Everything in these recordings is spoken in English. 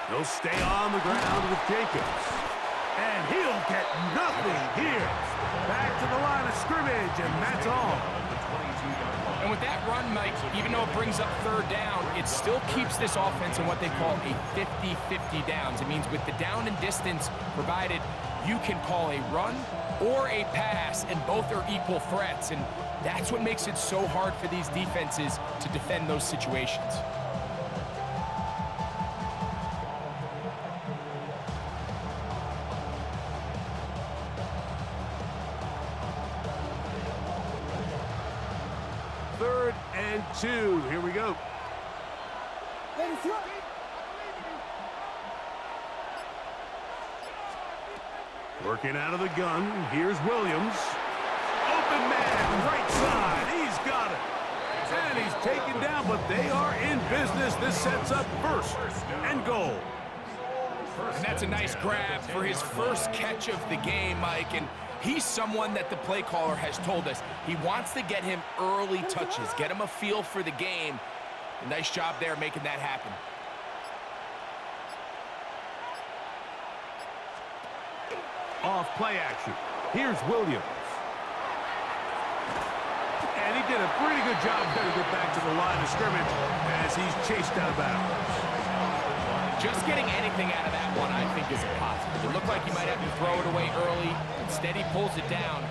He'll stay on the ground with Jacobs. And he'll get nothing here. Back to the line of scrimmage, and that's all. And with that run, Mike, even though it brings up third down, it still keeps this offense in what they call a 50-50 downs. It means with the down and distance provided, you can call a run or a pass, and both are equal threats. And that's what makes it so hard for these defenses to defend those situations. Third and 2. Here we go. Working out of the gun. Here's Williams. Open man, right side. He's got it. And he's taken down, but they are in business. This sets up first and goal. And that's a nice grab for his first catch of the game, Mike. And he's someone that the play caller has told us he wants to get him early touches, get him a feel for the game. A nice job there making that happen. Off play action. Here's Williams. And he did a pretty good job there to get back to the line of scrimmage as he's chased out of bounds. Just getting anything out of that one, I think, is a positive. It looked like he might have to throw it away early. Instead, he pulls it down.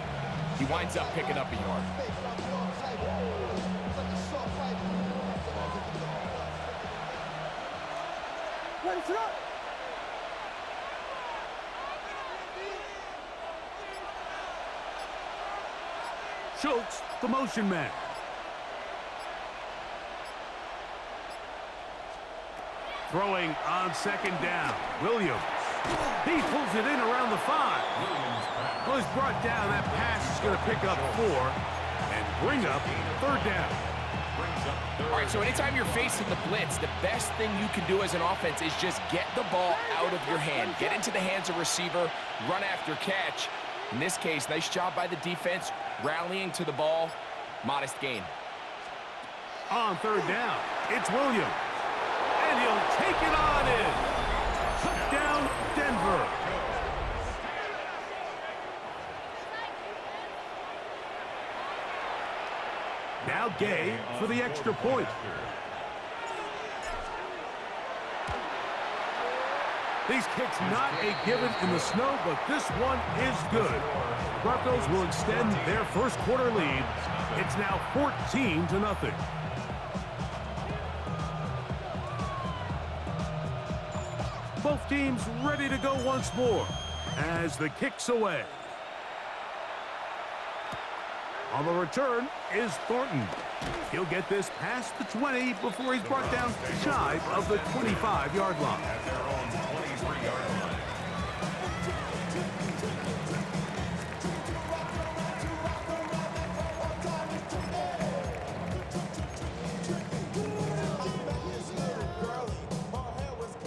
He winds up picking up a yard. Schultz, the motion man. Throwing on second down. Williams. He pulls it in around the 5. Well, he's brought down. That pass is going to pick up 4 and bring up third down. All right, so anytime you're facing the blitz, the best thing you can do as an offense is just get the ball out of your hand. Get into the hands of receiver, run after catch. In this case, nice job by the defense, rallying to the ball. Modest gain. On third down, it's Williams. And he'll take it on in. Touchdown, Denver. Now Gay for the extra point. These kicks not a given in the snow, but this one is good. Broncos will extend their first quarter lead. It's now 14-0. Both teams ready to go once more as the kick's away. On the return is Thornton. He'll get this past the 20 before he's brought down shy of the 25-yard line.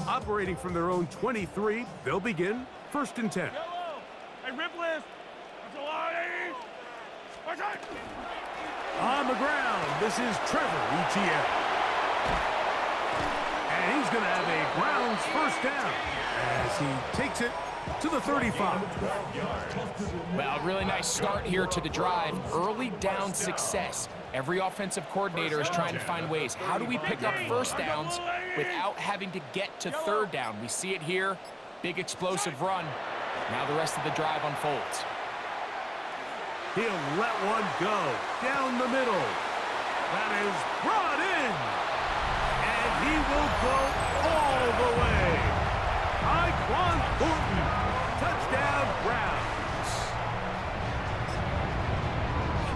Operating from their own 23, they'll begin first and 10. Hey, Ripley! On the ground, this is Trevor Etienne. And he's going to have a Browns first down as he takes it to the 35. Well, really nice start here to the drive. Early down success. Every offensive coordinator is trying to find ways. How do we pick up first downs without having to get to third down? We see it here. Big explosive run. Now the rest of the drive unfolds. He'll let one go down the middle. That is brought in. And he will go all the way. Tyquan Thornton. Touchdown, Browns.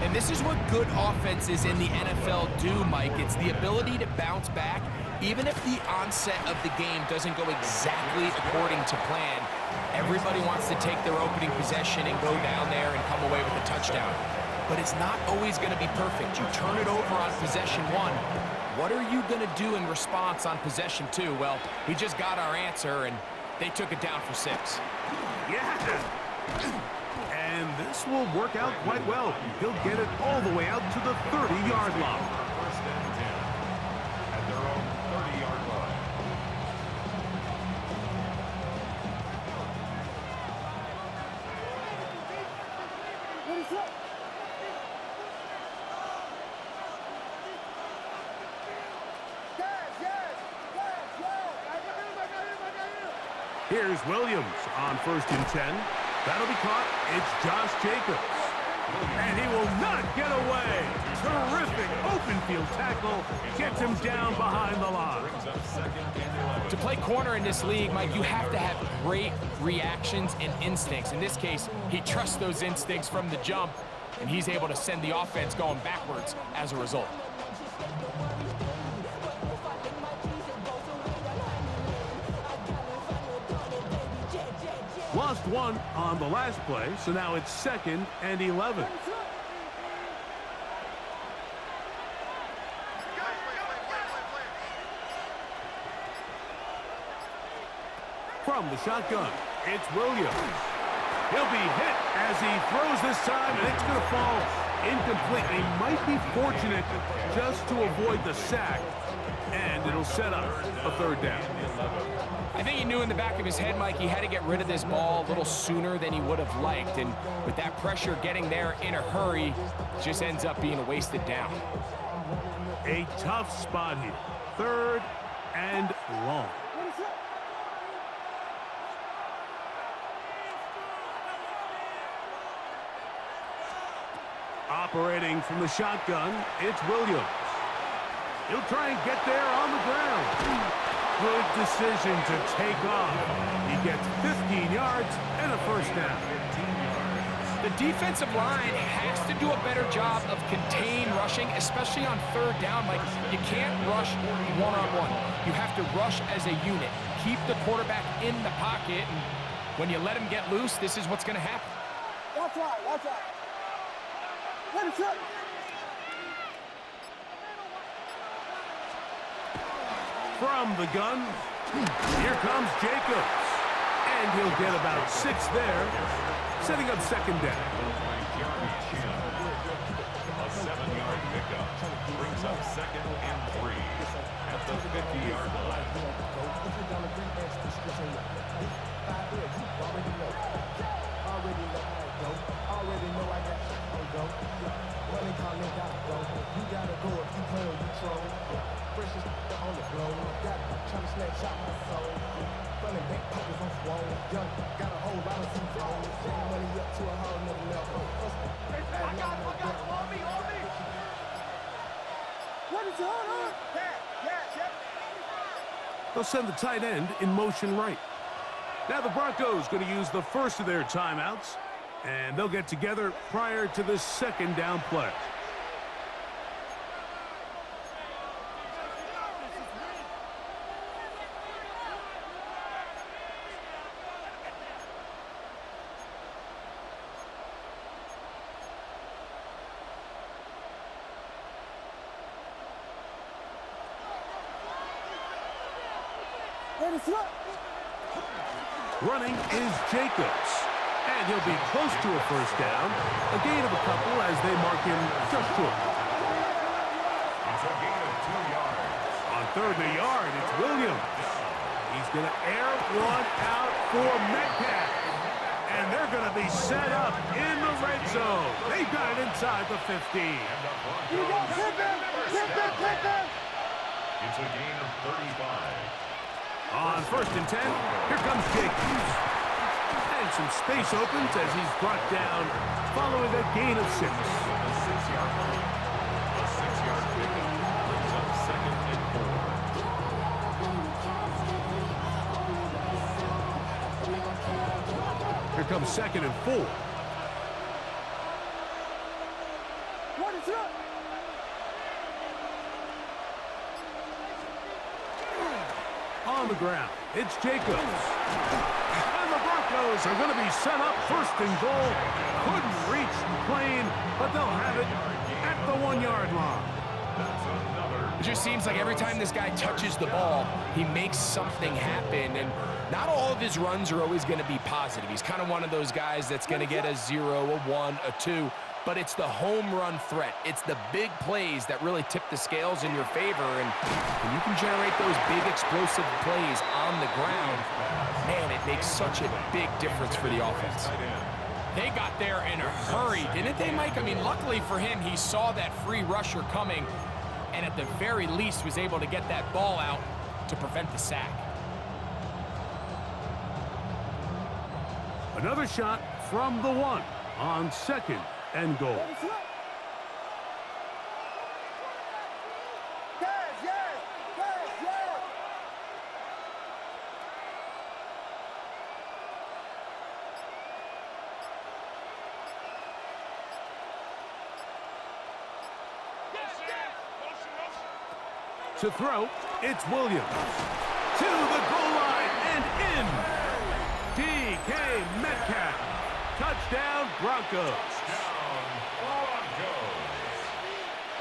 And this is what good offenses in the NFL do, Mike. It's the ability to bounce back, even if the onset of the game doesn't go exactly according to plan. Everybody wants to take their opening possession and go down there and come away with a touchdown. But it's not always going to be perfect. You turn it over on possession 1. What are you going to do in response on possession 2? Well, we just got our answer, and they took it down for 6. Yeah. And this will work out quite well. He'll get it all the way out to the 30-yard line. First and 10 at their own 30-yard line. Here's Williams on first and 10. That'll be caught. It's Josh Jacobs. And he will not get away. Terrific open field tackle. Gets him down behind the line. Brings up second and 11. To play corner in this league, Mike, you have to have great reactions and instincts. In this case, he trusts those instincts from the jump, and he's able to send the offense going backwards as a result. Lost one on the last play, so now it's second and 11. From the shotgun, it's Williams. He'll be hit as he throws this time, and it's going to fall incomplete. He might be fortunate just to avoid the sack, and it'll set up a third down. I think he knew in the back of his head, Mike, he had to get rid of this ball a little sooner than he would have liked. And with that pressure getting there in a hurry, just ends up being a wasted down. A tough spot here. Third and long. Operating from the shotgun, it's Williams. He'll try and get there on the ground. Good decision to take off. He gets 15 yards and a first down. The defensive line has to do a better job of contain rushing, especially on third down. Like, you can't rush one-on-one. You have to rush as a unit. Keep the quarterback in the pocket, and when you let him get loose, this is what's going to happen. Watch out, watch out. Let it shut. From the gun, here comes Jacobs. And he'll get about 6 there, setting up second down. A 7-yard pickup brings up second and 3 at the 50-yard line. They'll send the tight end in motion right. Now the Broncos going to use the first of their timeouts, and they'll get together prior to the second down play. Running is Jacobs, and he'll be close to a first down. A gain of a couple as they mark him just short. It's a gain of 2 yards. On third and a yard, it's Williams. He's going to air one out for Metcalf. And they're going to be set up in the red zone. They've got it inside the 15. It's a gain of 35. On first and 10, here comes Jacobs. And some space opens as he's brought down following a gain of 6. A 6-yard line. A 6-yard pickup brings up second and 4. Here comes second and 4. On the ground, it's Jacobs. And the Broncos are going to be set up first and goal. Couldn't reach the plane, but they'll have it at the 1-yard line. It just seems like every time this guy touches the ball, he makes something happen, and not all of his runs are always going to be positive. He's kind of one of those guys that's going to get a 0, a 1, a 2, but it's the home run threat. It's the big plays that really tip the scales in your favor, and when you can generate those big explosive plays on the ground, man, it makes such a big difference for the offense. They got there in a hurry, didn't they, Mike? I mean, luckily for him, he saw that free rusher coming, and at the very least was able to get that ball out to prevent the sack. Another shot from the 1 on 2nd and goal. To throw, it's Williams. To the goal line and in. DK Metcalf. Touchdown, Broncos.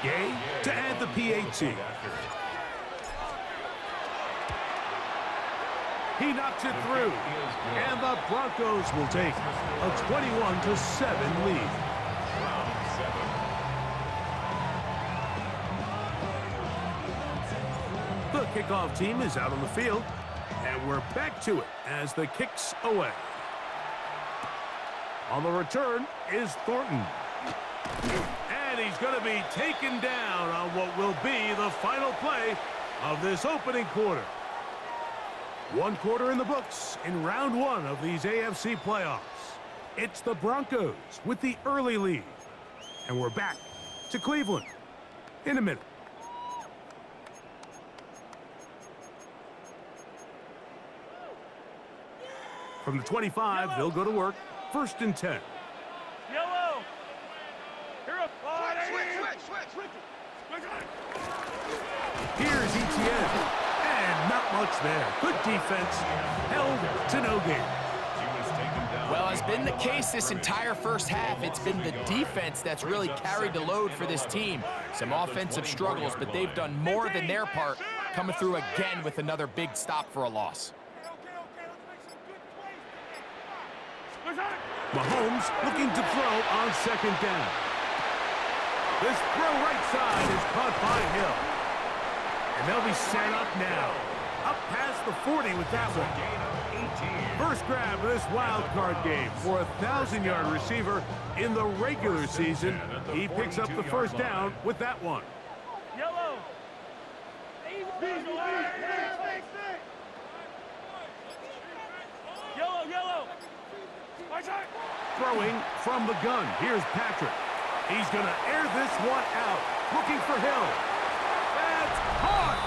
Gay to add the PAT. He knocks it through. And the Broncos will take a 21-7 lead. The kickoff team is out on the field, and we're back to it as the kick's away. On the return is Thornton. And he's going to be taken down on what will be the final play of this opening quarter. One quarter in the books in round 1 of these AFC playoffs. It's the Broncos with the early lead. And we're back to Cleveland in a minute. From the 25, they'll go to work. 1st and 10. Yellow. Here up. Switch. Here's ETN. And not much there. Good defense. Held to no gain. Well, as been the case this entire first half, it's been the defense that's really carried the load for this team. Some offensive struggles, but they've done more than their part, coming through again with another big stop for a loss. Mahomes looking to throw on 2nd down. This throw right side is caught by Hill. And they'll be set up now. Up past the 40 with that one. First grab of this wild card game for a 1,000-yard receiver in the regular season. He picks up the first down with that one. Yellow. Yellow. Throwing from the gun. Here's Patrick. He's going to air this one out. Looking for Hill. That's caught.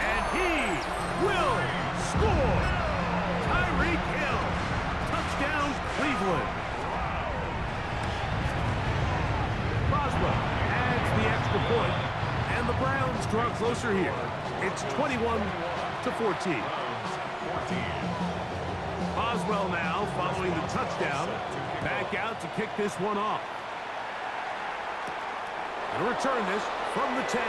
And he will score. Tyreek Hill. Touchdown, Cleveland. Boswell adds the extra point. And the Browns draw closer here. It's 21-14. Boswell now following the touchdown. Back out to kick this one off. And return this from the 10.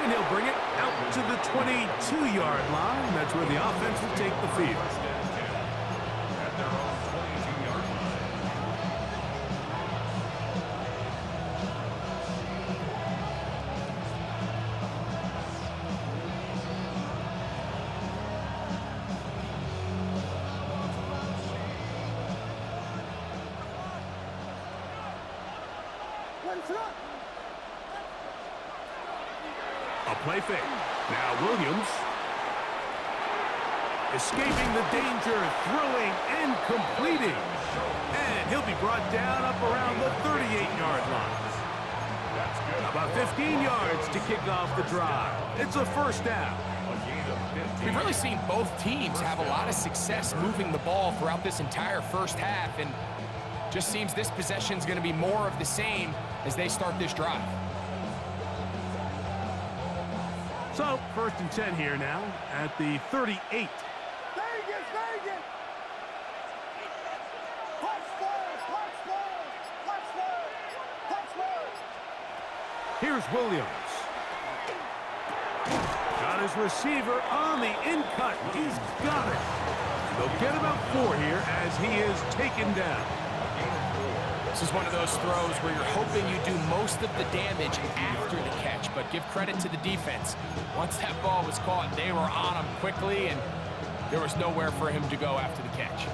And he'll bring it out to the 22-yard line. That's where the offense will take the field. A play fake. Now Williams. Escaping the danger, throwing and completing. And he'll be brought down up around the 38-yard line. About 15 yards to kick off the drive. It's a first down. We've really seen both teams have a lot of success moving the ball throughout this entire first half, and just seems this possession is going to be more of the same as they start this drive. So, 1st and 10 here now at the 38. Vegas! Here's Williams. Got his receiver on the in-cut. He's got it. They'll get about 4 here as he is taken down. This is one of those throws where you're hoping you do most of the damage after the catch, but give credit to the defense. Once that ball was caught, they were on him quickly, and there was nowhere for him to go after the catch.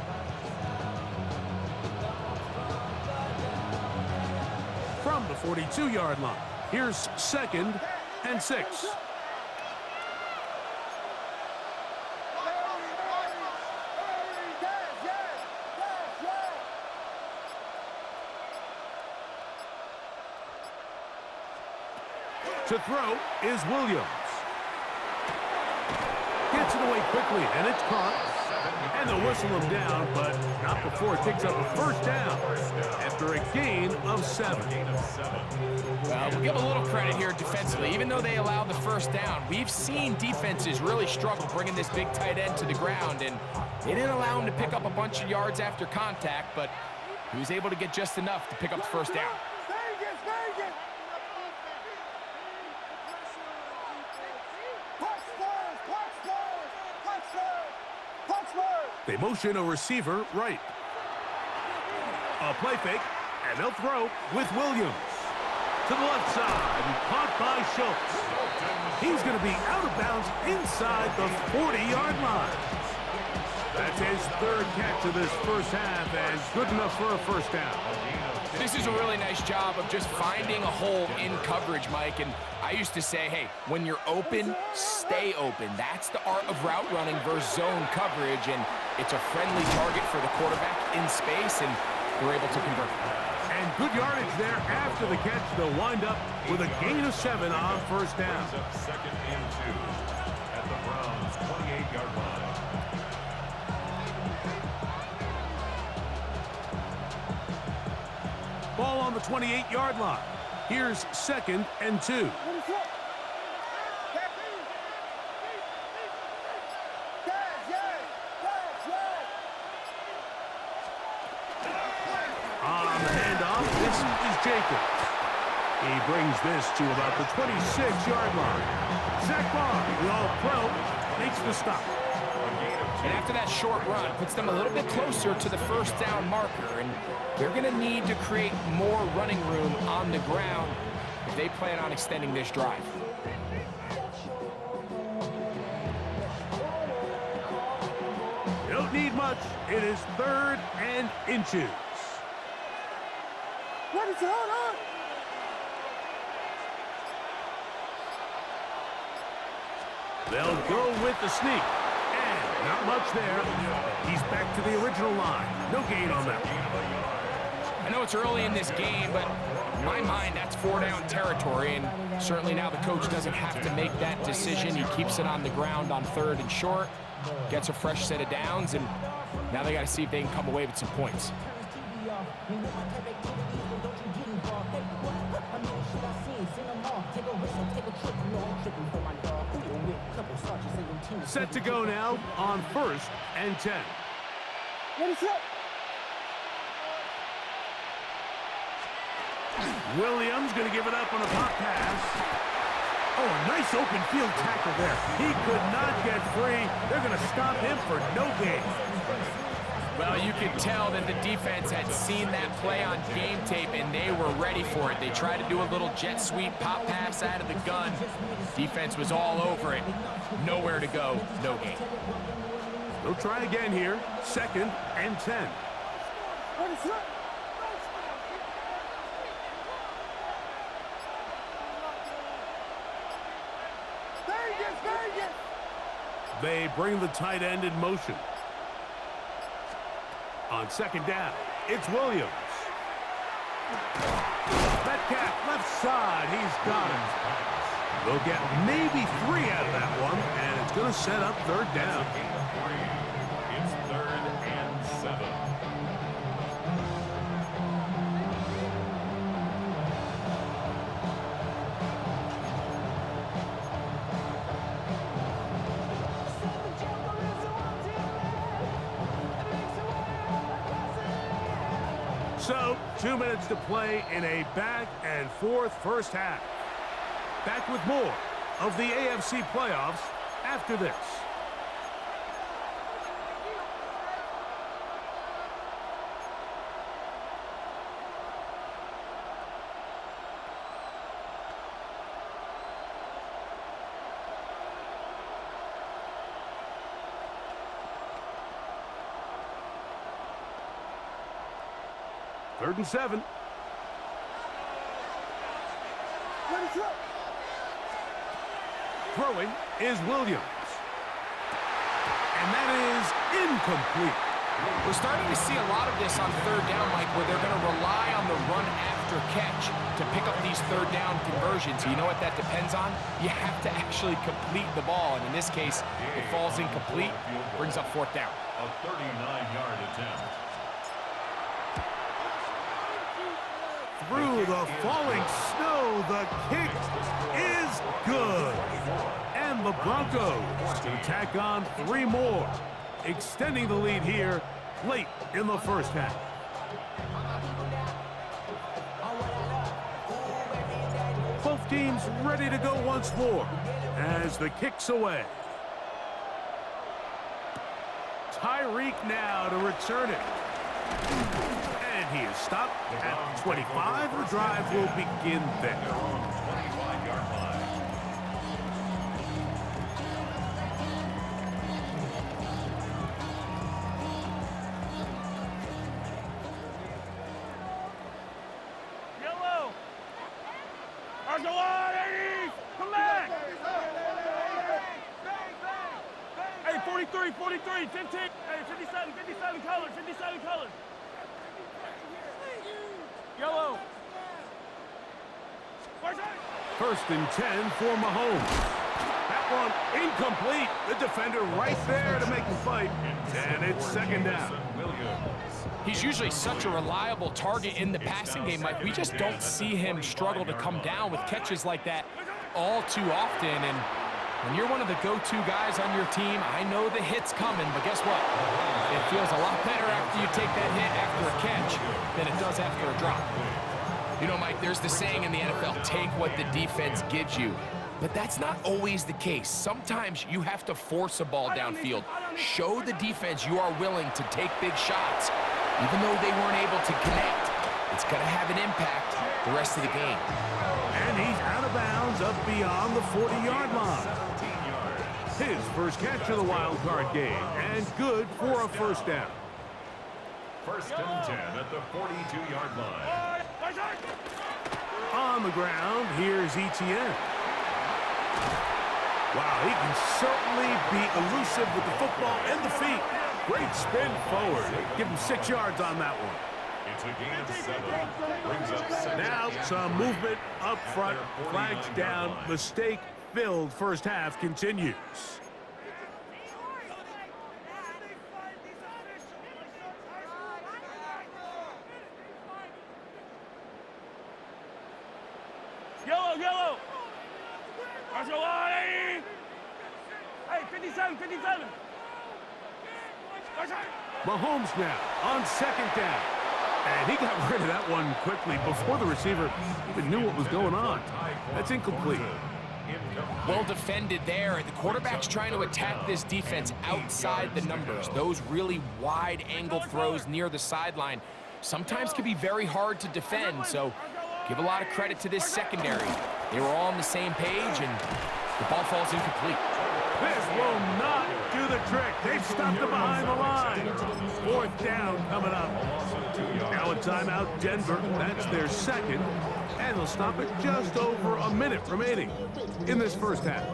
From the 42-yard line, here's 2nd and 6. To throw is Williams. Gets it away quickly, and it's caught. And they'll whistle him down, but not before it picks up a first down after a gain of 7. Well, we'll give a little credit here defensively. Even though they allowed the first down, we've seen defenses really struggle bringing this big tight end to the ground, and they didn't allow him to pick up a bunch of yards after contact, but he was able to get just enough to pick up the first down. They motion a receiver right. A play fake, and they'll throw with Williams. To the left side, and caught by Schultz. He's going to be out of bounds inside the 40-yard line. That's his 3rd catch of this first half, and good enough for a first down. This is a really nice job of just finding a hole in coverage, Mike. And I used to say, hey, when you're open, stay open. That's the art of route running versus zone coverage, and it's a friendly target for the quarterback in space, and they're able to convert. And good yardage there after the catch. They'll wind up with a gain of 7 on first down. 2nd and 2 at the Browns' 28-yard line. Ball on the 28-yard line. Here's 2nd and 2. On the handoff, this is Jacobs. He brings this to about the 26-yard line. Zach Barr, the All-Pro, makes the stop. And after that short run, puts them a little bit closer to the first down marker, and they're going to need to create more running room on the ground if they plan on extending this drive. You don't need much. It is 3rd and inches. What is going on? They'll go with the sneak. And not much there. He's back to the original line. No gain on that. I know it's early in this game, but in my mind, that's 4-down territory, and certainly now the coach doesn't have to make that decision. He keeps it on the ground on 3rd and short, gets a fresh set of downs, and now they got to see if they can come away with some points. Set to go now on 1st and 10. What is up? Williams going to give it up on a pop pass. Oh, a nice open field tackle there. He could not get free. They're going to stop him for no gain. Well, you could tell that the defense had seen that play on game tape, and they were ready for it. They tried to do a little jet sweep pop pass out of the gun. Defense was all over it. Nowhere to go, no gain. They'll try again here. 2nd and 10. What is up? They bring the tight end in motion. On 2nd down, it's Williams. Metcalf left side, he's got it. They'll get maybe 3 out of that one, and it's going to set up 3rd down. It's 3rd and 7. So, 2 minutes to play in a back-and-forth first half. Back with more of the AFC playoffs after this. Third and 7. Throwing is Williams. And that is incomplete. We're starting to see a lot of this on third down, Mike, where they're going to rely on the run after catch to pick up these third down conversions. You know what that depends on? You have to actually complete the ball. And in this case, it falls incomplete, brings up fourth down. A 39-yard attempt. Through the falling snow, the kick is good. And the Broncos to tack on 3 more, extending the lead here late in the first half. Both teams ready to go once more as the kick's away. Tyreek now to return it. And he is stopped at 25. The drive will begin there. 25-yard line. Yellow. Argolade, 80. Come back. Hey, 43, 43, 15. Hey, 57, 57 colors, 57 colors. Yellow. First and 10 for Mahomes. That one incomplete. The defender right there to make the fight. And it's second down. He's usually such a reliable target in the passing game, Mike. We just don't see him struggle to come down with catches like that all too often. And when you're one of the go-to guys on your team, I know the hit's coming, but guess what? It feels a lot better after you take that hit after a catch than it does after a drop. You know, Mike, there's the saying in the NFL, take what the defense gives you. But that's not always the case. Sometimes you have to force a ball downfield. Show the defense you are willing to take big shots. Even though they weren't able to connect, it's going to have an impact the rest of the game. And he's out of bounds up beyond the 40-yard line. His first catch of the wild card game, and good for a first down. First and 10 at the 42-yard line. On the ground, here's Etienne. Wow, he can certainly be elusive with the football and the feet. Great spin forward. Give him 6 yards on that one. It's a gain of 7. Brings up second. Now some movement up front. Flags down. Mistake-filled first half continues. Yellow, yellow. Argolade, 80. Hey, 57, 57. Mahomes now on second down. And he got rid of that one quickly before the receiver even knew what was going on. That's incomplete. Well defended there. The quarterback's trying to attack this defense outside the numbers. Those really wide angle throws near the sideline sometimes can be very hard to defend, so give a lot of credit to this secondary. They were all on the same page, and the ball falls incomplete. This will not do the trick. They've stopped it behind the line. Fourth down coming up. Now a timeout, Denver. That's their second. And they'll stop it just over a minute remaining in this first half.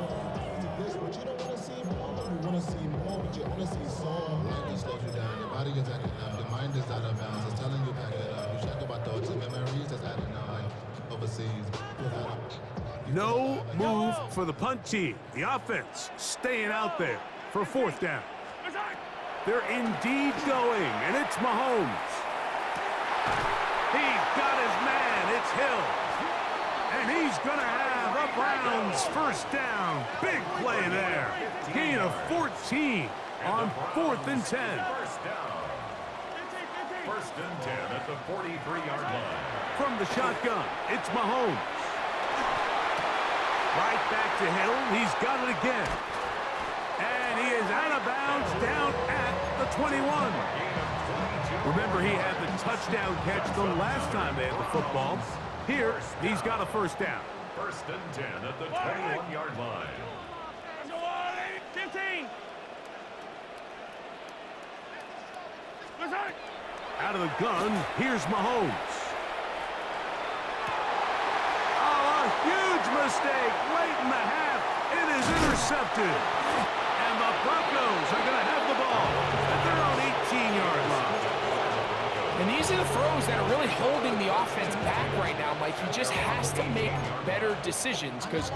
No move for the punt team. The offense staying out there for fourth down. They're indeed going, and it's Mahomes. He's got his man. It's Hill. And he's going to have a Browns first down. Big play there. Gain of 14 on 4th and 10. First down. First and 10 at the 43-yard line. From the shotgun, it's Mahomes. Right back to Hill. He's got it again. And he is out of bounds down at the 21. Remember, he had the touchdown catch the last time they had the football. Here, he's got a first down. First and 10 at the 21-yard line. 15. Out of the gun, here's Mahomes. Oh, a huge mistake late in the half. It is intercepted. And the Broncos are going to have the ball at their own 18-yard line. And these are the throws that are really holding the offense back right now, Mike. He just has to make better decisions because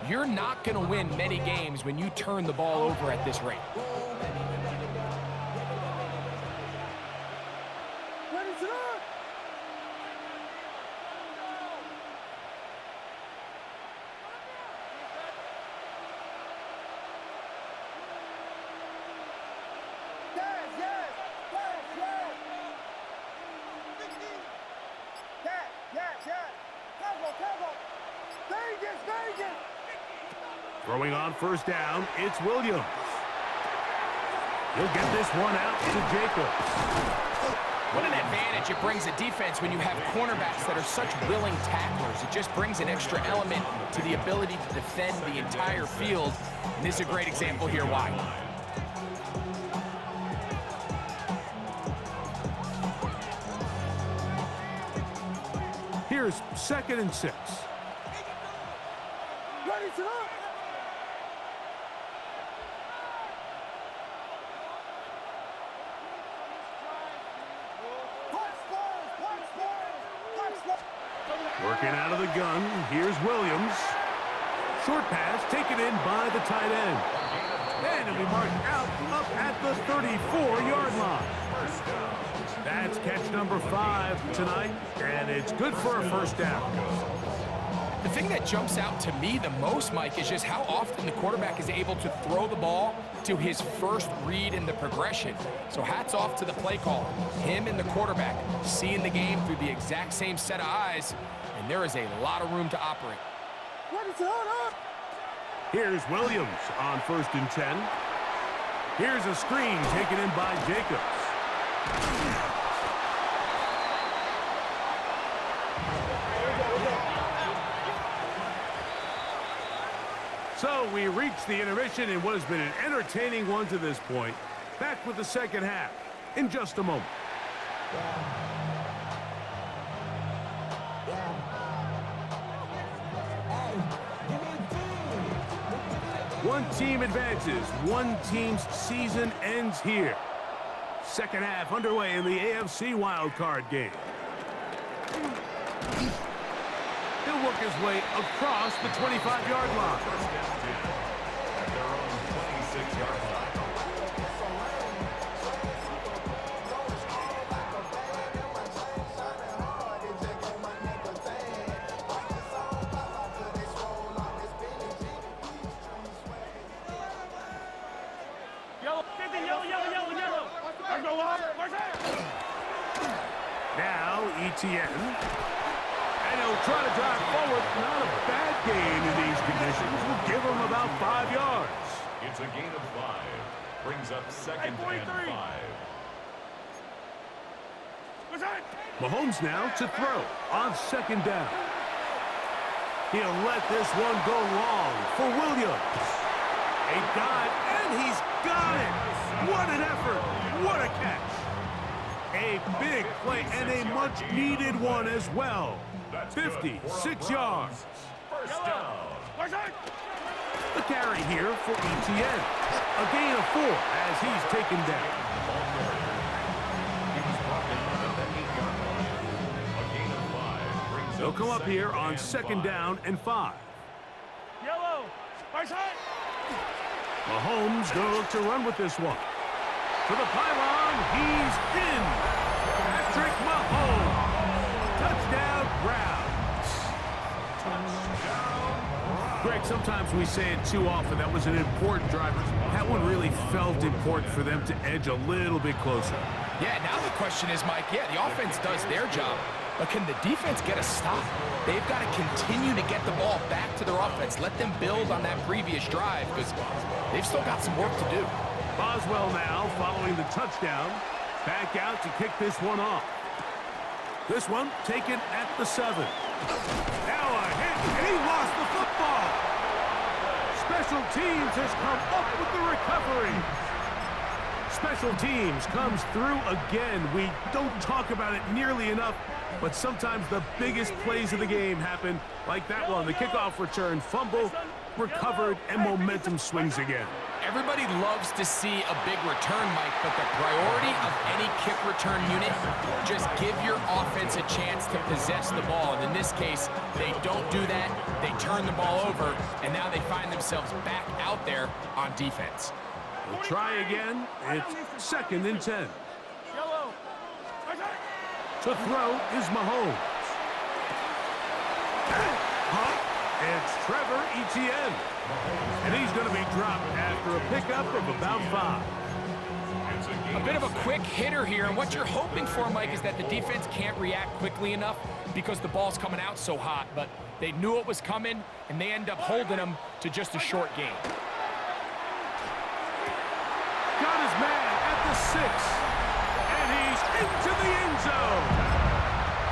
you're not going to win many games when you turn the ball over at this rate. Throwing on first down, it's Williams. He'll get this one out to Jacobs. What an advantage it brings a defense when you have cornerbacks that are such willing tacklers. It just brings an extra element to the ability to defend the entire field. And this is a great example here why. Here's 2nd and 6. Ready to go. Working out of the gun, here's Williams. Short pass taken in by the tight end. And it'll be marked out up at the 34-yard line. That's catch number 5 tonight, and it's good for a first down. The thing that jumps out to me the most, Mike, is just how often the quarterback is able to throw the ball to his first read in the progression. So hats off to the play caller. Him and the quarterback seeing the game through the exact same set of eyes, and there is a lot of room to operate. Here's Williams on 1st and 10. Here's a screen taken in by Jacobs. So we reach the intermission in what has been an entertaining one to this point. Back with the second half in just a moment. One team advances. One team's season ends here. Second half underway in the AFC Wildcard game. He'll work his way across the 25-yard line. At their own 26-yard line. Now ETN. And he'll try to drive forward. Not a bad gain in these conditions. We'll give him about 5 yards. It's a gain of 5. Brings up 2nd and 5. Mahomes now to throw on 2nd down. He'll let this one go long for Williams. A dive, and he's got it. What an effort. What a catch. A big play and a much-needed one as well. 56 yards. First down. The carry here for ETN. A gain of 4 as he's taken down. He was brought down at the 8-yard line. A gain of 5 brings They'll up come up here 2nd on and 2nd 5. down and 5. Yellow. Right side. Mahomes going to look to run with this one. To the pylon, he's in. Patrick Mahomes. Touchdown, Browns. Greg, sometimes we say it too often. That was an important drive. That one really felt important for them to edge a little bit closer. Yeah, now the question is, Mike, the offense does their job. But can the defense get a stop? They've got to continue to get the ball back to their offense. Let them build on that previous drive because they've still got some work to do. Boswell now following the touchdown. Back out to kick this one off. This one taken at the 7. Now a hit, and he lost the football. Special teams has come up with the recovery. Special teams comes through again. We don't talk about it nearly enough, but sometimes the biggest plays of the game happen like that one. The kickoff return, fumble, recovered, and momentum swings again. Everybody loves to see a big return, Mike, but the priority of any kick return unit, just give your offense a chance to possess the ball. And in this case, they don't do that. They turn the ball over, and now they find themselves back out there on defense. We'll try again. It's 2nd and 10. Yellow. To throw is Mahomes. Caught. It's Trevor Etienne. And he's going to be dropped after a pickup of about 5. A bit of a quick hitter here, and what you're hoping for, Mike, is that the defense can't react quickly enough because the ball's coming out so hot, but they knew it was coming, and they end up holding them to just a short gain. Got his man at the 6. And he's into the end zone.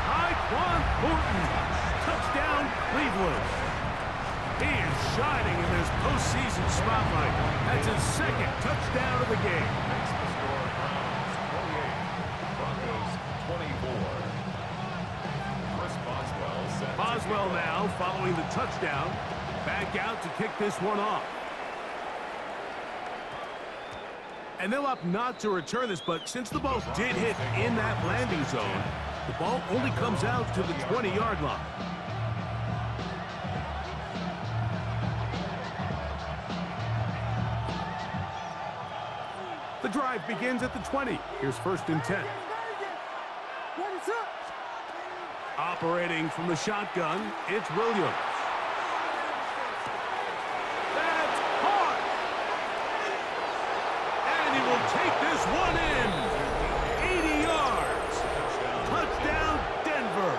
Tyquan Thornton. Touchdown, Cleveland. He is shining in this postseason spotlight. That's his 2nd touchdown of the game. Makes the score Browns 28, Broncos 24. Chris Boswell set. Boswell now following the touchdown. Back out to kick this one off. And they'll opt not to return this, but since the ball did hit in that landing zone, the ball only comes out to the 20-yard line. The drive begins at the 20. Here's 1st and 10. Operating from the shotgun, it's Williams. That's caught! And he will take this one in. 80 yards. Touchdown, Denver.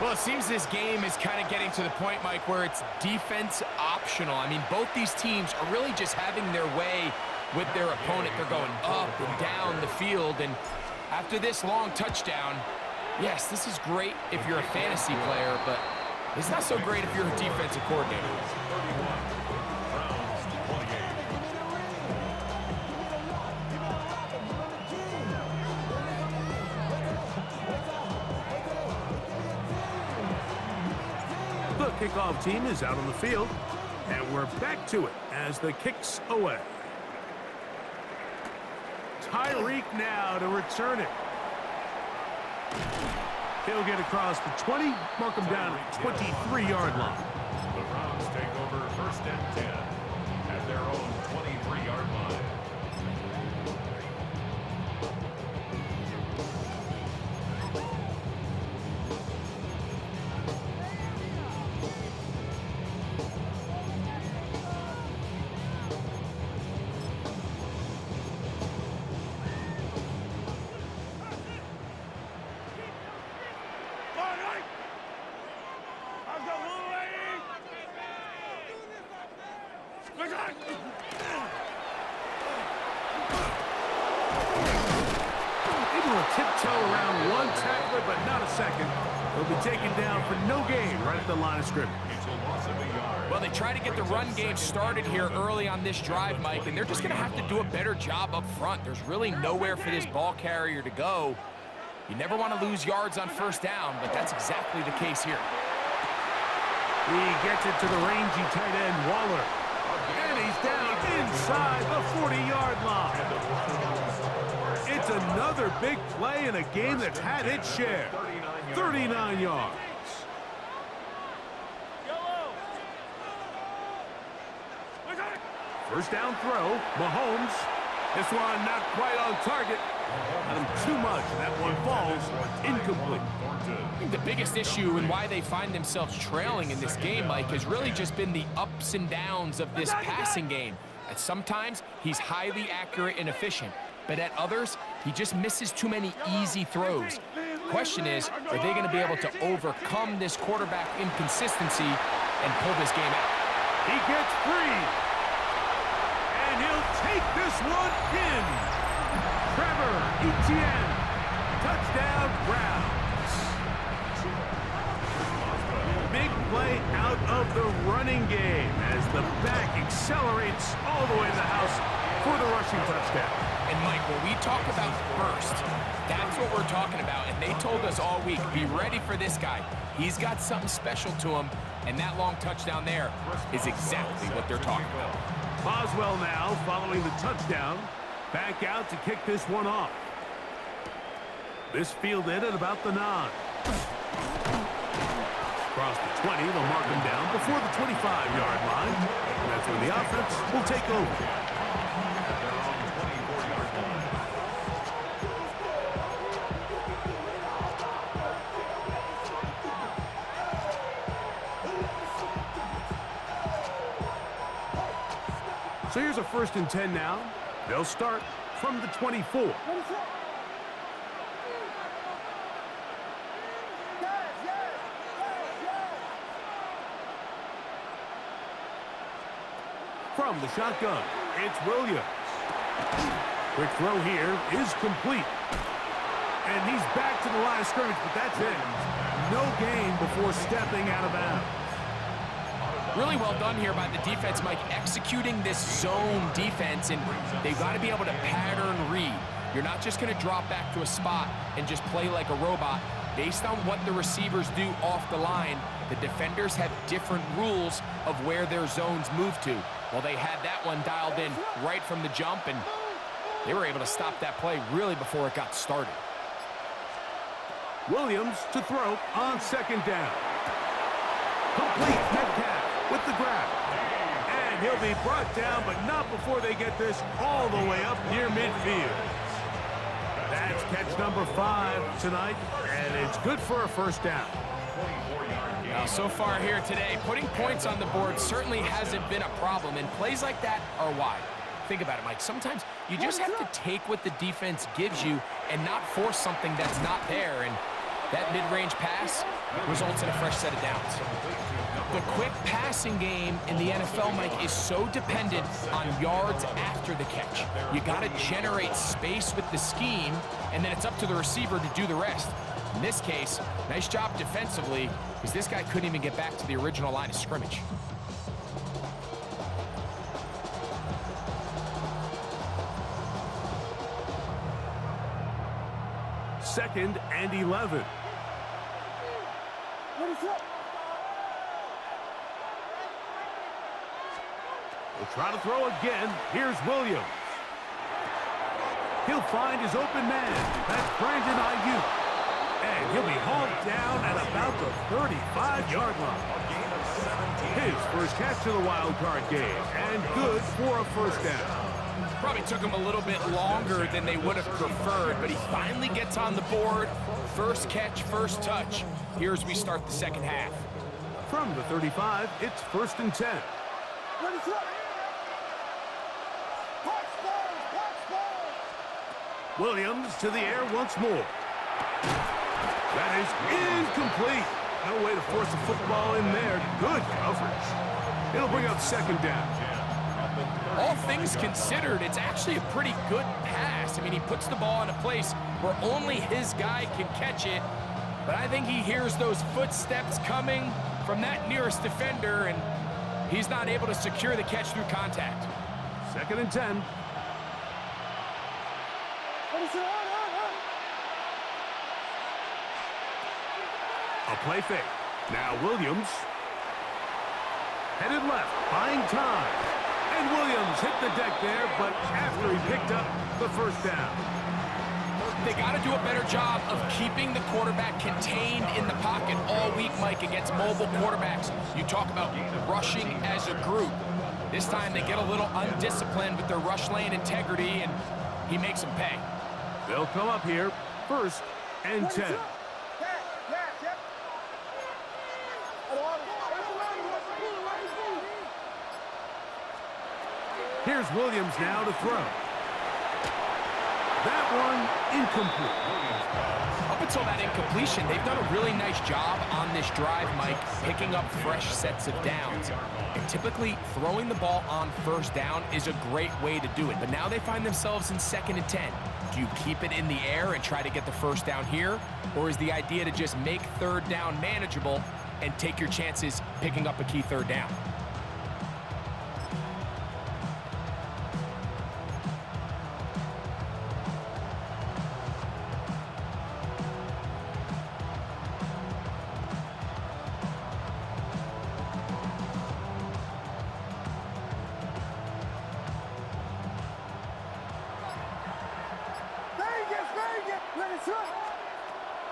Well, it seems this game is kind of getting to the point, Mike, where it's defense optional. I mean, both these teams are really just having their way with their opponent. They're going up and down the field, and after this long touchdown, yes, this is great if you're a fantasy player, but it's not so great if you're a defensive coordinator. 31, Browns 28. The kickoff team is out on the field, and we're back to it as the kick's away. Tyreek now to return it. He'll get across the 20, mark him down at the 23-yard line. The Browns take over 1st and 10 at their own 23-yard line. Tiptoe around one tackler, but not a second. He'll be taken down for no gain right at the line of scrimmage. It's a loss of a yard. Well, they try to get the run game started here early on this drive, Mike, and they're just going to have to do a better job up front. There's really nowhere for this ball carrier to go. You never want to lose yards on 1st down, but that's exactly the case here. He gets it to the rangy tight end, Waller. And he's down inside the 40-yard line. It's another big play in a game that's had its share. 39 yards. First down throw, Mahomes. This one not quite on target. Got him too much, and that one falls incomplete. I think the biggest issue and why they find themselves trailing in this game, Mike, has really just been the ups and downs of this passing game. At sometimes, he's highly accurate and efficient, but at others, He just misses too many easy throws. Question is, are they going to be able to overcome this quarterback inconsistency and pull this game out? He gets free. And he'll take this one in. Trevor Etienne. Touchdown, Browns. Big play out of the running game as the back accelerates all the way to the house for the rushing touchdown. And Mike, when we talk about burst, that's what we're talking about. And they told us all week, be ready for this guy. He's got something special to him, and that long touchdown there is exactly what they're talking about. Boswell now following the touchdown. Back out to kick this one off. This fielded at about the 9. Across the 20, they'll mark him down before the 25-yard line. And that's when the offense will take over. So here's a 1st and 10 now. They'll start from the 24. From the shotgun, it's Williams. Quick throw here is complete. And he's back to the line of scrimmage, but that's it. No gain before stepping out of bounds. Really well done here by the defense, Mike, executing this zone defense, and they've got to be able to pattern read. You're not just going to drop back to a spot and just play like a robot. Based on what the receivers do off the line, the defenders have different rules of where their zones move to. Well, they had that one dialed in right from the jump, and they were able to stop that play really before it got started. Williams to throw on 2nd down. Complete. Metcalf with the grab. And he'll be brought down, but not before they get this all the way up near midfield. That's catch number 5 tonight, and it's good for a 1st down. Now, so far here today, putting points on the board certainly hasn't been a problem, and plays like that are why. Think about it, Mike. Sometimes you just have to take what the defense gives you and not force something that's not there, and that mid-range pass results in a fresh set of downs. The quick passing game in the NFL, Mike, is so dependent on yards after the catch. You got to generate space with the scheme, and then it's up to the receiver to do the rest. In this case, nice job defensively, because this guy couldn't even get back to the original line of scrimmage. Second and 11. We'll try to throw again. Here's Williams. He'll find his open man. That's Brandon Ayuk. And he'll be hauled down at about the 35-yard line. His first catch of the wild card game, and good for a 1st down. Probably took him a little bit longer than they would have preferred, but he finally gets on the board. First catch, first touch. Here as we start the 2nd half. From the 35, it's 1st and 10. Williams to the air once more. That is incomplete. No way to force the football in there. Good coverage. It'll bring up 2nd down. All things considered, it's actually a pretty good pass. I mean, he puts the ball in a place where only his guy can catch it. But I think he hears those footsteps coming from that nearest defender, and he's not able to secure the catch through contact. 2nd and 10. A play fake. Now Williams. Headed left, buying time. And Williams hit the deck there, but after he picked up the 1st down. They got to do a better job of keeping the quarterback contained in the pocket all week, Mike, against mobile quarterbacks. You talk about rushing as a group. This time they get a little undisciplined with their rush lane integrity, and he makes them pay. They'll come up here, 1st and 10. Here's Williams now to throw. That one incomplete. Up until that incompletion, they've done a really nice job on this drive, Mike, picking up fresh sets of downs. And typically, throwing the ball on first down is a great way to do it. But now they find themselves in 2nd and 10. Do you keep it in the air and try to get the first down here? Or is the idea to just make 3rd down manageable and take your chances picking up a key 3rd down?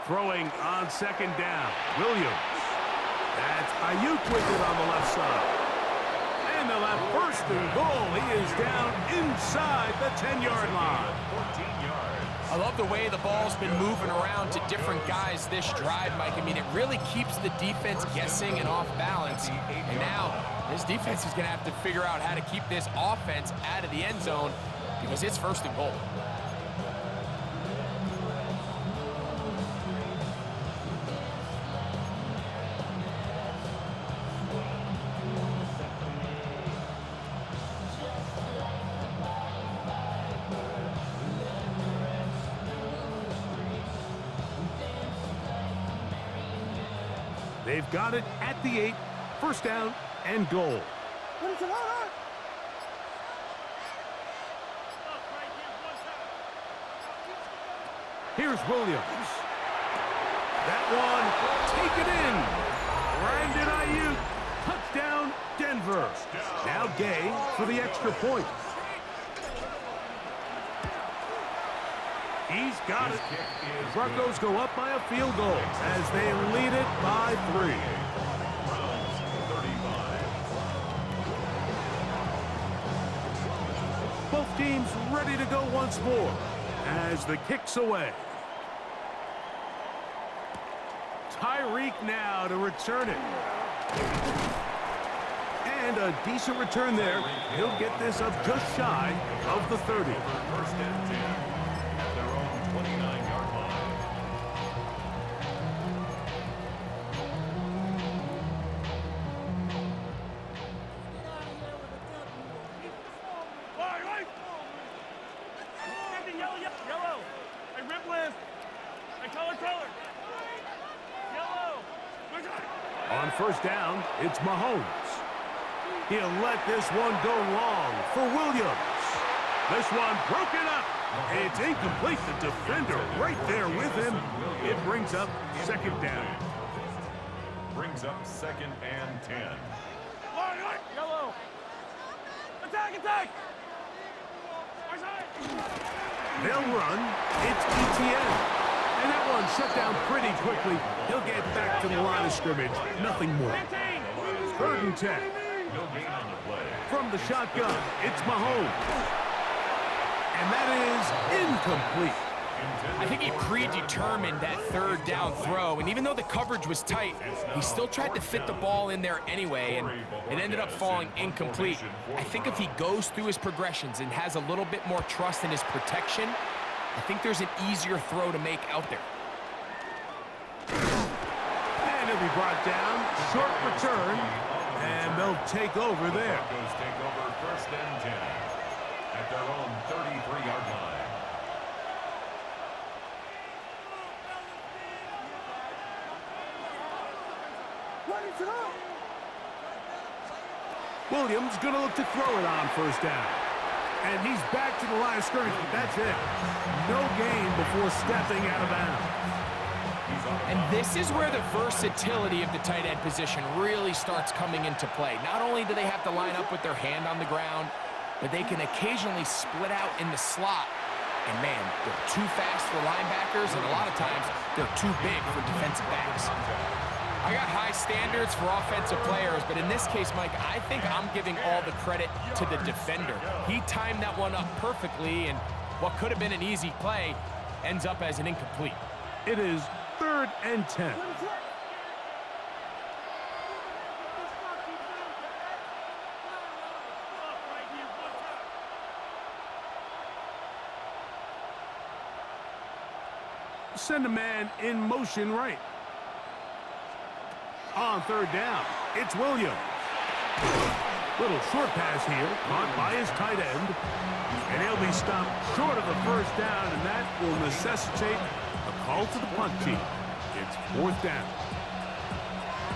Throwing on 2nd down, Williams. That's Ayuk with it on the left side. And they'll have 1st and goal. He is down inside the 10-yard line. 14 yards. I love the way the ball's been moving around to different guys this drive, Mike. I mean, it really keeps the defense guessing and off balance. And now, this defense is going to have to figure out how to keep this offense out of the end zone because it's 1st and goal. They've got it at the 8, 1st down and goal. Here's Williams. That one, take it in. Brandon Ayuk, touchdown, Denver. Now Gay for the extra point. He's got it. The Broncos go up by a field goal as they lead it by 3. Both teams ready to go once more as the kick's away. Tyreek now to return it. And a decent return there. He'll get this up just shy of the 30. 1st and 10 at their own 29-yard line. Yellow. Hey, rip list. Hey, color. Yellow. On 1st down, it's Mahomes. He'll let this one go long for Williams. This one broken up. It's incomplete. The defender right there with him. It brings up 2nd down. Brings up 2nd and 10. Yellow. Attack. They'll run. It's ETN. And that one shut down pretty quickly. He'll get back to the line of scrimmage. Nothing more. 3rd and 10. No gain on the play. From the shotgun, it's Mahomes. And that is incomplete. I think he predetermined that 3rd down throw, and even though the coverage was tight, he still tried to fit the ball in there anyway, and it ended up falling incomplete. I think if he goes through his progressions and has a little bit more trust in his protection, I think there's an easier throw to make out there. And he'll be brought down. Short return. And they'll take over there. Broncos take over 1st and 10 at their own 33-yard line. Williams going to look to throw it on 1st down. And he's back to the line of scrimmage, but that's it. No gain before stepping out of bounds. And this is where the versatility of the tight end position really starts coming into play. Not only do they have to line up with their hand on the ground, but they can occasionally split out in the slot. And man, they're too fast for linebackers, and a lot of times they're too big for defensive backs. I got high standards for offensive players, but in this case, Mike, I think I'm giving all the credit to the defender. He timed that one up perfectly, and what could have been an easy play ends up as an incomplete. It is 3rd and 10. send a man in motion right. On third down, it's Williams. Little short pass here, caught by his tight end. And he'll be stopped short of the first down, and that will necessitate a call to the punt team. It's fourth down.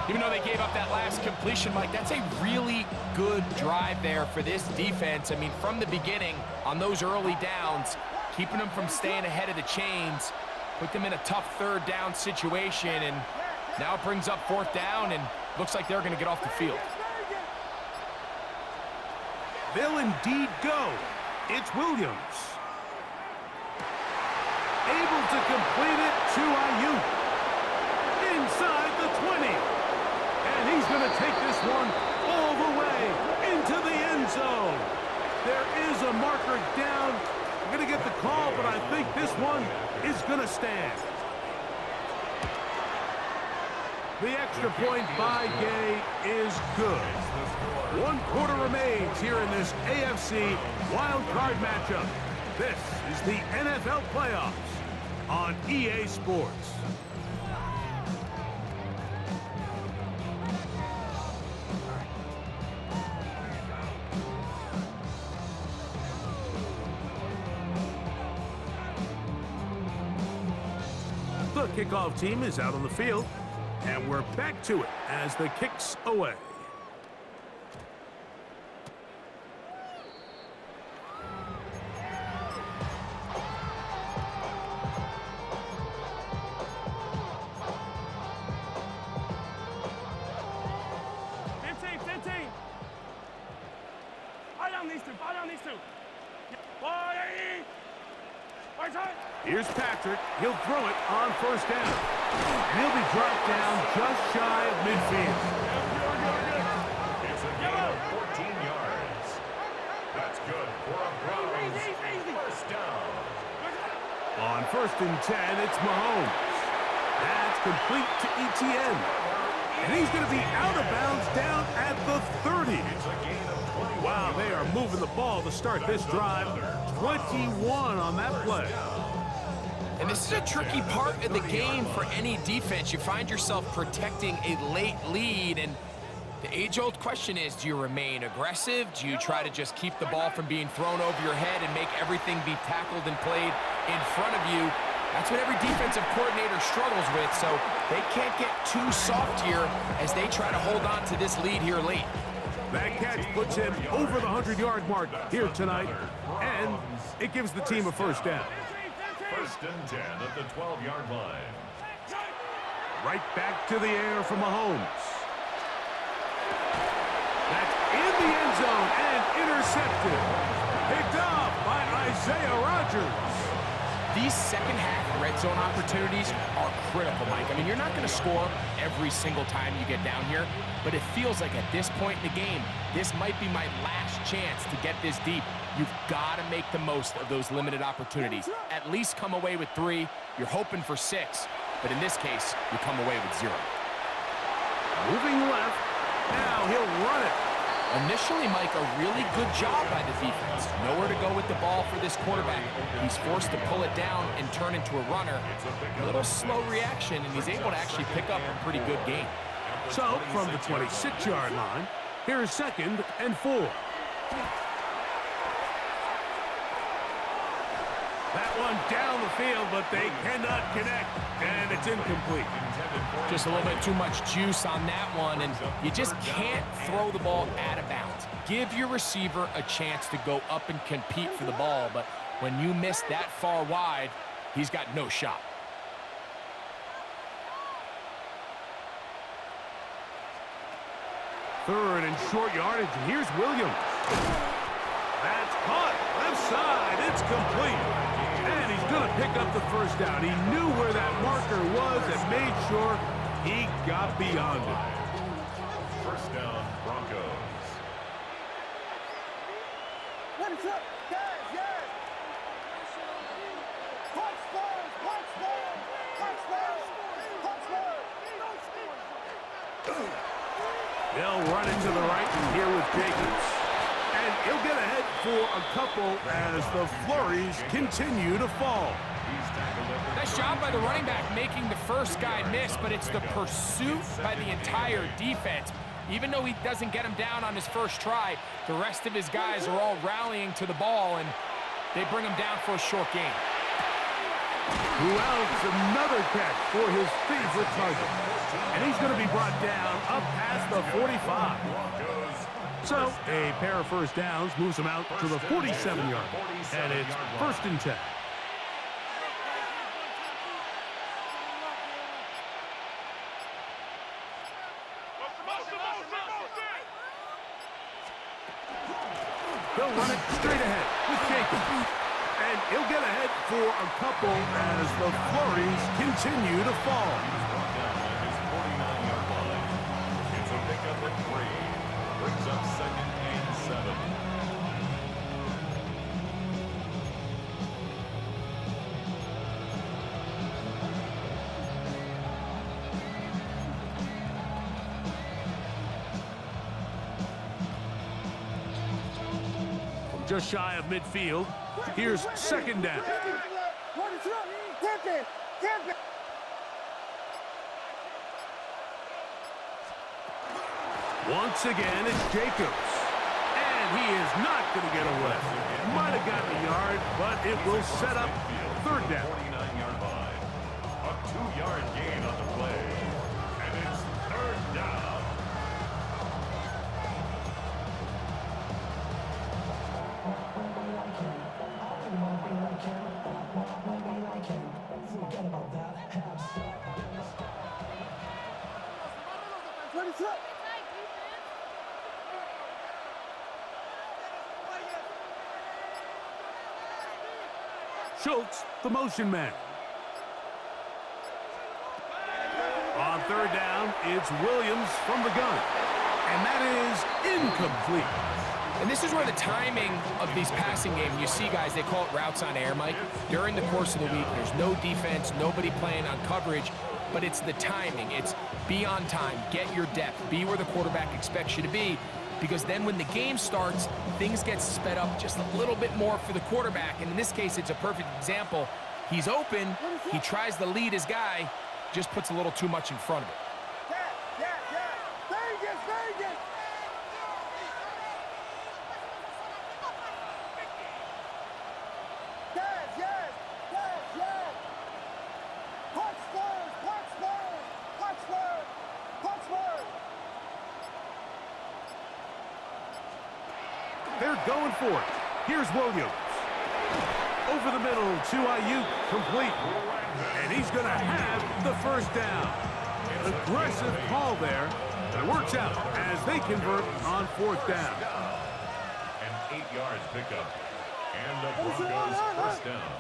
Even though they gave up that last completion, Mike, that's a really good drive there for this defense. I mean, from the beginning, on those early downs, keeping them from staying ahead of the chains, put them in a tough third down situation, and now it brings up fourth down, and looks like they're going to get off the field. They'll indeed go. It's Williams. Able to complete it to Ayuk. Inside the 20. And he's going to take this one all the way into the end zone. There is a marker down. I'm going to get the call, but I think this one is going to stand. The extra point by Gay is good. 1 quarter remains here in this AFC Wildcard matchup. This is the NFL playoffs on EA Sports. The kickoff team is out on the field, and we're back to it as the kick's away. Here's Patrick. He'll throw it on first down. He'll be dropped down just shy of midfield. It's a gain of 14 yards. That's good for a Browns first down. On first and 10, it's Mahomes. That's complete to Etienne. And he's going to be out of bounds down at the 30. It's a gain of 21. Wow, they are moving the ball to start this drive. 21 on that play. And this is a tricky part of the game for any defense. You find yourself protecting a late lead, and the age-old question is, do you remain aggressive? Do you try to just keep the ball from being thrown over your head and make everything be tackled and played in front of you? That's what every defensive coordinator struggles with, so they can't get too soft here as they try to hold on to this lead here late. That catch puts him over the 100-yard mark here tonight, and it gives the team a first down. First and 10 at the 12-yard line. Right back to the air for Mahomes. That's in the end zone and intercepted. Picked off by Isaiah Rodgers. These second-half red zone opportunities are critical, Mike. I mean, you're not going to score every single time you get down here, but it feels like at this point in the game, this might be my last chance to get this deep. You've got to make the most of those limited opportunities. At least come away with 3. You're hoping for 6, but in this case, you come away with 0. Moving left. Now he'll run it. Initially, Mike, a really good job by the defense. Nowhere to go with the ball for this quarterback. He's forced to pull it down and turn into a runner. A little slow reaction, and he's able to actually pick up a pretty good gain. So, from the 26-yard line, here is 2nd and 4. That one down the field, but they cannot connect, and it's incomplete. Just a little bit too much juice on that one, and you just can't throw the ball out of bounds. Give your receiver a chance to go up and compete for the ball, but when you miss that far wide, he's got no shot. Third and short yardage, and here's Williams. That's caught, left side, it's complete. And he's going to pick up the first down. He knew where that marker was and made sure he got beyond it. First down, Broncos. What is up? Guys, guys. Punch first, punch first, punch first, punch first. They'll run it to the right here with Jacobs. And he'll get ahead for a couple as the flurries continue to fall. Nice job by the running back making the first guy miss, but it's the pursuit by the entire defense. Even though he doesn't get him down on his first try, the rest of his guys are all rallying to the ball, and they bring him down for a short gain. Who else? Another catch for his favorite target. And he's going to be brought down up past the 45. So a pair of first downs moves him out to the 47-yard. And it's 1st and 10. They'll run it straight ahead with Jacobs. And he'll get ahead for a couple as the flurries continue to fall. His 49-yard line. It's a pickup at 3. Brings up 2nd and 7. Just shy of midfield. Here's 2nd down. Once again, it's Jacobs. And he is not going to get away. Might have gotten a yard, but it will set up 3rd down. 49-yard line. A 2-yard gain on the play. And it's 3rd down. Schultz, the motion man. On 3rd down, it's Williams from the gun. And that is incomplete. And this is where the timing of these passing games, you see, guys, they call it routes on air, Mike. During the course of the week, there's no defense, nobody playing on coverage, but it's the timing. It's be on time, get your depth, be where the quarterback expects you to be, because then when the game starts, things get sped up just a little bit more for the quarterback. And in this case, it's a perfect example. He's open, he tries to lead his guy, just puts a little too much in front of it. They're going for it. Here's Williams. Over the middle to Ayuk, complete. And he's going to have the 1st down. An aggressive call there, and it works out as they convert on 4th down. An 8-yard pickup. And the Broncos 1st down.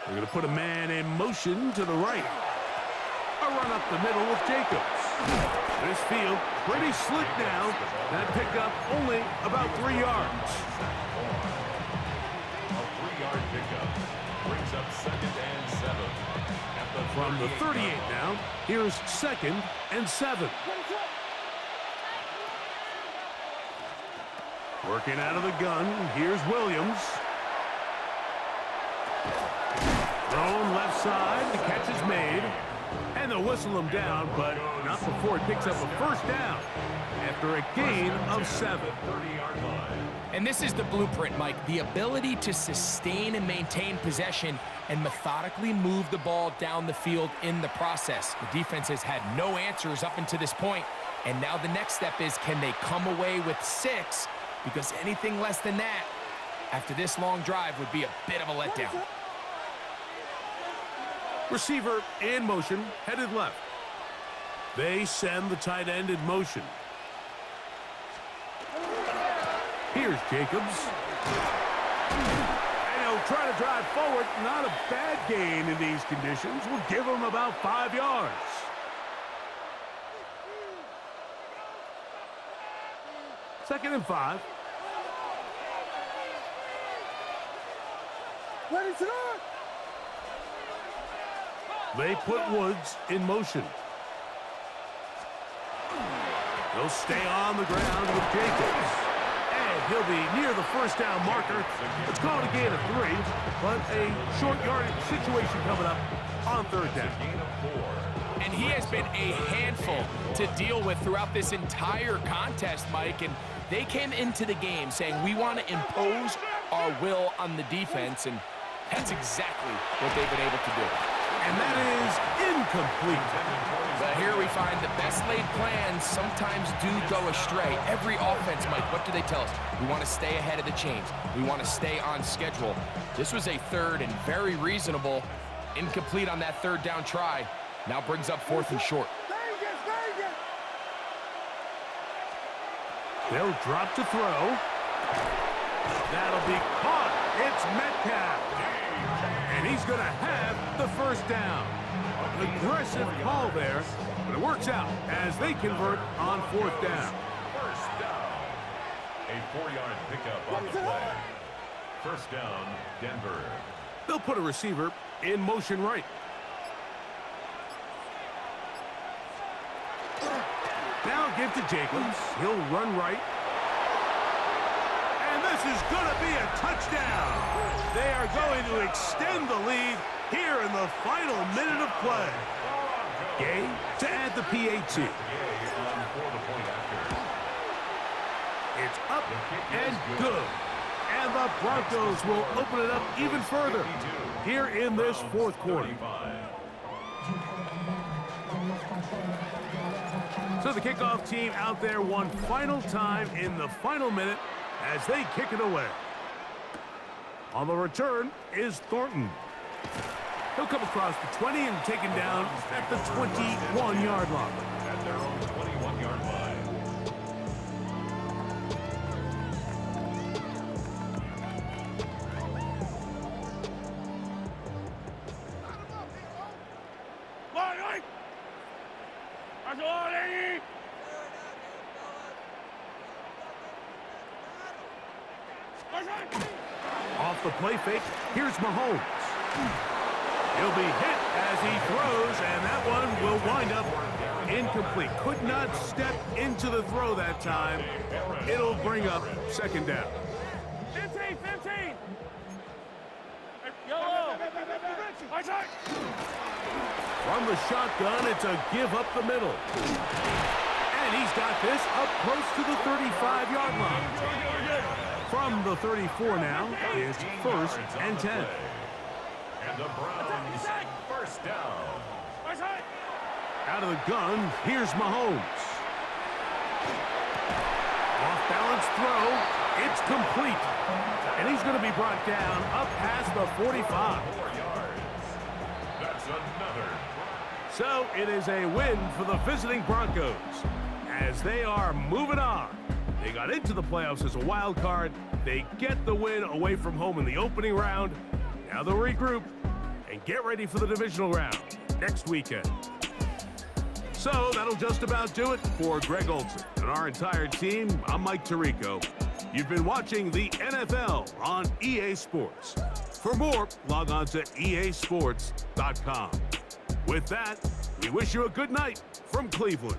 They're going to put a man in motion to the right. A run up the middle with Jacobs. This field pretty slick now. That pickup only about 3 yards. A 3-yard pickup. Brings up 2nd and 7. From the 38 now, here's 2nd and 7. Working out of the gun, here's Williams. Thrown left side, the catch is made. And they'll whistle him down, but not before he picks up a 1st down after a gain of 7. And this is the blueprint, Mike. The ability to sustain and maintain possession and methodically move the ball down the field in the process. The defense has had no answers up until this point, and now the next step is, can they come away with 6? Because anything less than that, after this long drive, would be a bit of a letdown. Receiver in motion, headed left. They send the tight end in motion. Here's Jacobs. And he'll try to drive forward. Not a bad gain in these conditions. Will give him about 5 yards. Second and 5. They put Woods in motion. He'll stay on the ground with Jacobs. And he'll be near the first down marker. It's called a gain of 3, but a short yardage situation coming up on third down. And he has been a handful to deal with throughout this entire contest, Mike. And they came into the game saying, we want to impose our will on the defense. And that's exactly what they've been able to do. And that is incomplete. But here we find the best laid plans sometimes do go astray. Every offense, Mike, what do they tell us? We want to stay ahead of the chains. We want to stay on schedule. This was a third and very reasonable. Incomplete on that third down try. Now brings up fourth and short. They'll drop to throw. That'll be caught. It's Metcalf. And he's going to have the first down. An aggressive call there, but it works out as they convert on fourth down. First down. A 4-yard pickup on the play. First down, Denver. They'll put a receiver in motion right. Now give to Jacobs. He'll run right. And this is going to be a touchdown. They are going to extend the lead here in the final minute of play. Gay to add the PAT. It's up and good. And the Broncos will open it up even further here in this fourth quarter. So the kickoff team out there one final time in the final minute as they kick it away. On the return is Thornton. He'll come across the 20 and taken down at the 21-yard line. At their own 21-yard line. Off the play fake, here's Mahomes. He'll be hit as he throws, and that one will wind up incomplete. Could not step into the throw that time. It'll bring up second down. 15. Yellow. From the shotgun, it's a give up the middle. And he's got this up close to the 35-yard line. From the 34 now is first and 10. And the Browns first down. Out of the gun, here's Mahomes. Off balance throw, it's complete. And he's going to be brought down up past the 45. 4 yards. That's another. So it is a win for the visiting Broncos as they are moving on. They got into the playoffs as a wild card. They get the win away from home in the opening round. Now they'll regroup and get ready for the divisional round next weekend. So that'll just about do it for Greg Olson and our entire team. I'm Mike Tirico. You've been watching the NFL on EA Sports. For more, log on to easports.com. With that, we wish you a good night from Cleveland.